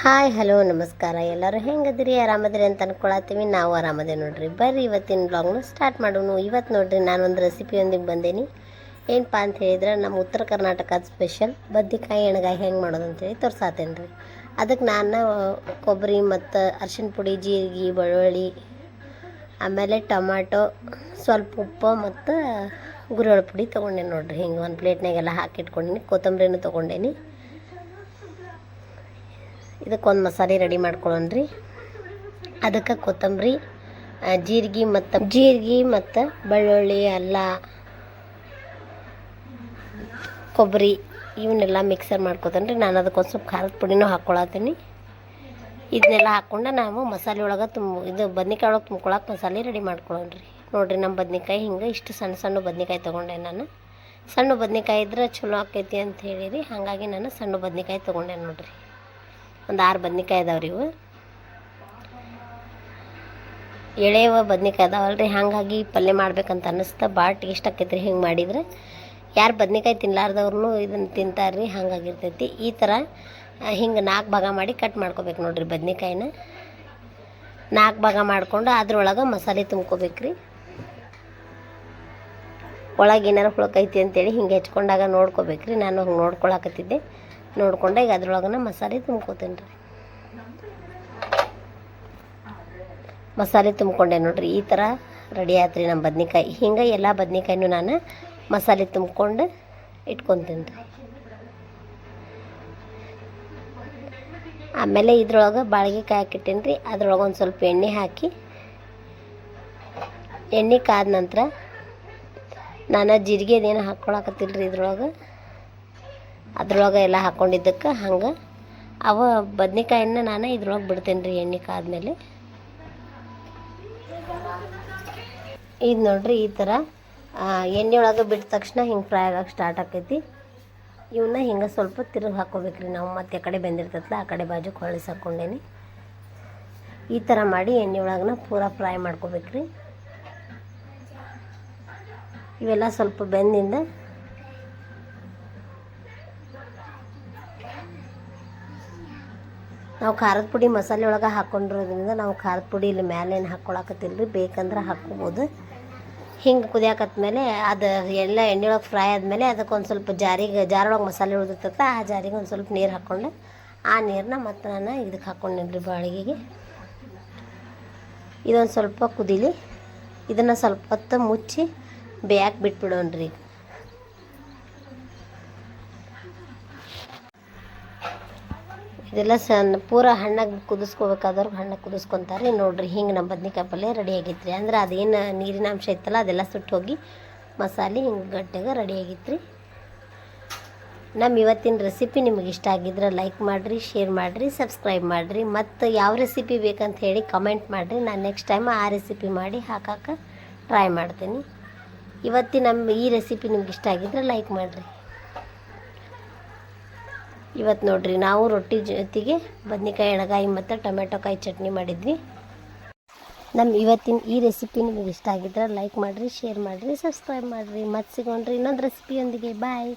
Hi hello ನಮಸ್ಕಾರ. ಎಲ್ಲರೂ ಹೆಂಗದಿರಿ? ಆರಾಮದಿರಿ ಅಂತ ಅನ್ಕೊಳತ್ತೀವಿ. ನಾವು ಆರಾಮದೇ ನೋಡ್ರಿ. ಬರ್ರಿ ಇವತ್ತಿನ ಬ್ಲಾಗ್ನ ಸ್ಟಾರ್ಟ್ ಮಾಡೋಣ. ಇವತ್ತು ನೋಡ್ರಿ ನಾನೊಂದು ರೆಸಿಪಿಯೊಂದಿಗೆ ಬಂದೇನಿ. ಏನಪ್ಪ ಅಂತ ಹೇಳಿದ್ರೆ ನಮ್ಮ ಉತ್ತರ ಕರ್ನಾಟಕದ ಸ್ಪೆಷಲ್ ಬದ್ನಿಕಾಯಿ ಎಣ್ಗಾಯಿ ಹೆಂಗೆ ಮಾಡೋದು ಅಂತೇಳಿ ತೋರ್ಸಾತೇನೆ ರೀ. ಅದಕ್ಕೆ ನಾನು ಕೊಬ್ಬರಿ ಮತ್ತು ಅರಿಶಿನ ಪುಡಿ, ಜೀರಿಗೆ, ಬೆಳ್ಳುಳ್ಳಿ, ಆಮೇಲೆ ಟೊಮಾಟೊ, ಸ್ವಲ್ಪ ಉಪ್ಪು ಮತ್ತು ಗುರೆಳ್ಳು ಪುಡಿ ತೊಗೊಂಡೇನಿ ನೋಡ್ರಿ. ಹಿಂಗೆ ಒಂದು ಪ್ಲೇಟ್ನಾಗೆಲ್ಲ ಹಾಕಿಟ್ಕೊಂಡೀನಿ. ಕೊತ್ತಂಬರಿನೂ ತೊಗೊಂಡೇನಿ. ಇದಕ್ಕೊಂದು ಮಸಾಲೆ ರೆಡಿ ಮಾಡ್ಕೊಳ್ಳೋಣ್ರಿ. ಅದಕ್ಕೆ ಕೊತ್ತಂಬರಿ, ಜೀರಿಗೆ ಮತ್ತು ಬೆಳ್ಳುಳ್ಳಿ, ಅಲ್ಲ, ಕೊಬ್ಬರಿ ಇವನ್ನೆಲ್ಲ ಮಿಕ್ಸರ್ ಮಾಡ್ಕೊತಾನೆ. ನಾನು ಅದಕ್ಕೊಂದು ಸ್ವಲ್ಪ ಖಾರದ ಪುಡಿನೂ ಹಾಕ್ಕೊಳತ್ತೀನಿ. ಇದನ್ನೆಲ್ಲ ಹಾಕ್ಕೊಂಡು ನಾವು ಮಸಾಲೆ ಒಳಗೆ ಇದು ಬದ್ನಿಕಾಯಿ ಒಳಗೆ ತುಂಬ್ಕೊಳಕ್ಕೆ ಮಸಾಲೆ ರೆಡಿ ಮಾಡ್ಕೊಳ್ಳೋಣ್ರಿ. ನೋಡಿರಿ, ನಮ್ಮ ಬದ್ನಿಕಾಯಿ ಹಿಂಗೆ ಇಷ್ಟು ಸಣ್ಣ ಸಣ್ಣ ಬದ್ನಿಕಾಯಿ ತೊಗೊಂಡೆ. ನಾನು ಸಣ್ಣ ಬದ್ನಿಕಾಯಿ ಇದ್ರೆ ಚಲೋ ಆಕೈತಿ ಅಂತ ಹೇಳಿರಿ, ಹಾಗಾಗಿ ನಾನು ಸಣ್ಣ ಬದ್ನಿಕಾಯಿ ತೊಗೊಂಡೆ ನೋಡಿರಿ. ಒಂದು 6 ಬದ್ನಿಕಾಯಿ ಇದಾವ್ರಿ. ಇವು ಎಳೆವ ಬದ್ನಿಕಾಯಿ ಅದಾವಲ್ರಿ, ಹಾಗಾಗಿ ಪಲ್ಯ ಮಾಡ್ಬೇಕಂತ ಅನ್ನಿಸ್ತಾ ಭಾಳ ಟೇಸ್ಟ್ ಆಕೈತ್ರಿ. ಹಿಂಗೆ ಮಾಡಿದ್ರೆ ಯಾರು ಬದ್ನಿಕಾಯಿ ತಿನ್ಲಾರ್ದವ್ರು ಇದನ್ನು ತಿಂತಾರ್ರಿ, ಹಾಗಾಗಿರ್ತೈತಿ. ಈ ಥರ ಹಿಂಗೆ 4 ಭಾಗ ಮಾಡಿ ಕಟ್ ಮಾಡ್ಕೋಬೇಕು ನೋಡಿರಿ. ಬದ್ನಿಕಾಯಿನ 4 ಭಾಗ ಮಾಡಿಕೊಂಡು ಅದ್ರೊಳಗೆ ಮಸಾಲೆ ತುಂಬ್ಕೋಬೇಕ್ರಿ. ಒಳಗೆ ಏನಾರು ಹುಳಕೈತಿ ಅಂತೇಳಿ ಹಿಂಗೆ ಹೆಚ್ಕೊಂಡಾಗ ನೋಡ್ಕೋಬೇಕ್ರಿ. ನಾನು ಹಂಗೆ ನೋಡ್ಕೊಳಕತ್ತಿದ್ದೆ. ನೋಡ್ಕೊಂಡೆ ಈಗ ಅದ್ರೊಳಗನ ಮಸಾಲೆ ತುಂಬ್ಕೋತೇನೆ ರೀ. ಮಸಾಲೆ ತುಂಬ್ಕೊಂಡೆ ನೋಡ್ರಿ. ಈ ಥರ ರೆಡಿ ಆಯ್ತು ನಮ್ಮ ಬದ್ನಿಕಾಯಿ. ಹಿಂಗೆ ಎಲ್ಲ ಬದ್ನಿಕಾಯಿನೂ ನಾನು ಮಸಾಲೆ ತುಂಬ್ಕೊಂಡು ಇಟ್ಕೊತೀನಿ ರೀ. ಆಮೇಲೆ ಇದ್ರೊಳಗೆ ಬಾಳ್ಗೆಕಾಯಿ ಹಾಕಿಟ್ಟೇನಿ ರೀ. ಅದ್ರೊಳಗೆ ಒಂದು ಸ್ವಲ್ಪ ಎಣ್ಣೆ ಹಾಕಿ, ಎಣ್ಣೆ ಕಾದ ನಂತರ ನಾನು ಜೀರಿಗೆ ಅದೇನು ಹಾಕ್ಕೊಳಕತ್ತಿಲ್ಲ ರೀ. ಅದ್ರೊಳಗೆ ಎಲ್ಲ ಹಾಕ್ಕೊಂಡಿದ್ದಕ್ಕೆ ಹಂಗೆ ಅವ ಬದ್ನಿಕಾಯಿನ ನಾನು ಇದ್ರೊಳಗೆ ಬಿಡ್ತೇನೆ ರೀ. ಎಣ್ಣೆ ಕಾದ್ಮೇಲೆ ಇದು ನೋಡ್ರಿ, ಈ ಥರ ಎಣ್ಣೆ ಒಳಗೆ ಬಿಟ್ಟ ತಕ್ಷಣ ಹಿಂಗೆ ಫ್ರೈ ಆಗಕ್ಕೆ ಸ್ಟಾರ್ಟ್ ಆಕೈತಿ. ಇವನ್ನ ಹಿಂಗೆ ಸ್ವಲ್ಪ ತಿರುಗಿ ಹಾಕ್ಕೋಬೇಕ್ರಿ ನಾವು. ಮತ್ತೆ ಆ ಕಡೆ ಬೆಂದಿರ್ತೈತಲ್ಲ ಆ ಕಡೆ ಬಾಜುಗೆ ಹೊಳಿಸಿ ಹಾಕ್ಕೊಂಡೇನಿ. ಈ ಥರ ಮಾಡಿ ಎಣ್ಣೆ ಒಳಗನ ಪೂರಾ ಫ್ರೈ ಮಾಡ್ಕೋಬೇಕ್ರಿ. ಇವೆಲ್ಲ ಸ್ವಲ್ಪ ಬೆಂದಿಂದ ನಾವು ಖಾರದ ಪುಡಿ ಮಸಾಲೆ ಒಳಗೆ ಹಾಕ್ಕೊಂಡಿರೋದ್ರಿಂದ ನಾವು ಖಾರದ ಪುಡಿ ಇಲ್ಲಿ ಮೇಲೆ ಏನು ಹಾಕ್ಕೊಳಕತ್ತಿಲ್ಲ ರೀ. ಬೇಕಂದ್ರೆ ಹಾಕ್ಕೋಬೋದು. ಹಿಂಗೆ ಕುದಿಯಾಕತ್ಮೇಲೆ ಅದು ಎಲ್ಲ ಎಣ್ಣೆ ಒಳಗೆ ಫ್ರೈ ಆದಮೇಲೆ ಅದಕ್ಕೊಂದು ಸ್ವಲ್ಪ ಜಾರೊಳಗೆ ಮಸಾಲೆ ಉಳಿದಿರ್ತೈತೆ, ಆ ಜಾರಿಗೆ ಒಂದು ಸ್ವಲ್ಪ ನೀರು ಹಾಕ್ಕೊಂಡು ಆ ನೀರನ್ನ ಮತ್ತು ನಾನು ಇದಕ್ಕೆ ಹಾಕ್ಕೊಂಡೇನಿ ರೀ ಬಾಳಿಗೆಗೆ. ಇದೊಂದು ಸ್ವಲ್ಪ ಕುದೀಲಿ. ಇದನ್ನು ಸ್ವಲ್ಪ ಹೊತ್ತು ಮುಚ್ಚಿ ಬೇಯಕ್ಕೆ ಬಿಟ್ಬಿಡೋಣ್ರಿ. ಇದೆಲ್ಲ ಪೂರ ಹಣ್ಣಾಗಿ ಕುದಿಸ್ಕೋಬೇಕಾದವ್ರಿಗೆ ಹಣ್ಣಾಗಿ ಕುದಿಸ್ಕೊತಾರೆ ನೋಡಿರಿ. ಹಿಂಗೆ ನಮ್ಮ ಬದ್ನಿಕಾಯಿ ಪಲ್ಯ ರೆಡಿ ಆಗೈತ್ರಿ. ಅಂದ್ರೆ ಅದೇನು ನೀರಿನ ಅಂಶ ಇತ್ತಲ್ಲ ಅದೆಲ್ಲ ಸುಟ್ಟು ಹೋಗಿ ಮಸಾಲೆ ಹಿಂಗೆ ಗಟ್ಟಿಗೆ ರೆಡಿ ಆಗೈತ್ರಿ. ನಮ್ಮ ಇವತ್ತಿನ ರೆಸಿಪಿ ನಿಮಗೆ ಇಷ್ಟ ಆಗಿದ್ರೆ ಲೈಕ್ ಮಾಡಿರಿ, ಶೇರ್ ಮಾಡಿರಿ, ಸಬ್ಸ್ಕ್ರೈಬ್ ಮಾಡಿರಿ. ಮತ್ತು ಯಾವ ರೆಸಿಪಿ ಬೇಕಂತ ಹೇಳಿ ಕಮೆಂಟ್ ಮಾಡಿರಿ. ನಾನು ನೆಕ್ಸ್ಟ್ ಟೈಮ್ ಆ ರೆಸಿಪಿ ಮಾಡಿ ಹಾಕಕ್ಕೆ ಟ್ರೈ ಮಾಡ್ತೀನಿ. ನಮ್ಮ ಈ ರೆಸಿಪಿ ನಿಮ್ಗೆ ಇಷ್ಟ ಆಗಿದ್ರೆ ಲೈಕ್ ಮಾಡಿರಿ. ಇವತ್ತು ನೋಡ್ರಿ, ನಾವು ರೊಟ್ಟಿ ಜೊತೆಗೆ ಬದ್ನಿಕಾಯಿ ಎಣ್ಗಾಯಿ ಮತ್ತು ಟೊಮೆಟೊ ಕಾಯಿ ಚಟ್ನಿ ಮಾಡಿದ್ವಿ. ನಮ್ಮ ಇವತ್ತಿನ ಈ ರೆಸಿಪಿ ನಿಮಗೆ ಇಷ್ಟ ಆಗಿದ್ರೆ ಲೈಕ್ ಮಾಡಿರಿ, ಶೇರ್ ಮಾಡಿರಿ, ಸಬ್ಸ್ಕ್ರೈಬ್ ಮಾಡಿರಿ. ಮತ್ತೆ ಸಿಗೋಣ್ರಿ ಇನ್ನೊಂದು ರೆಸಿಪಿಯೊಂದಿಗೆ. ಬಾಯ್.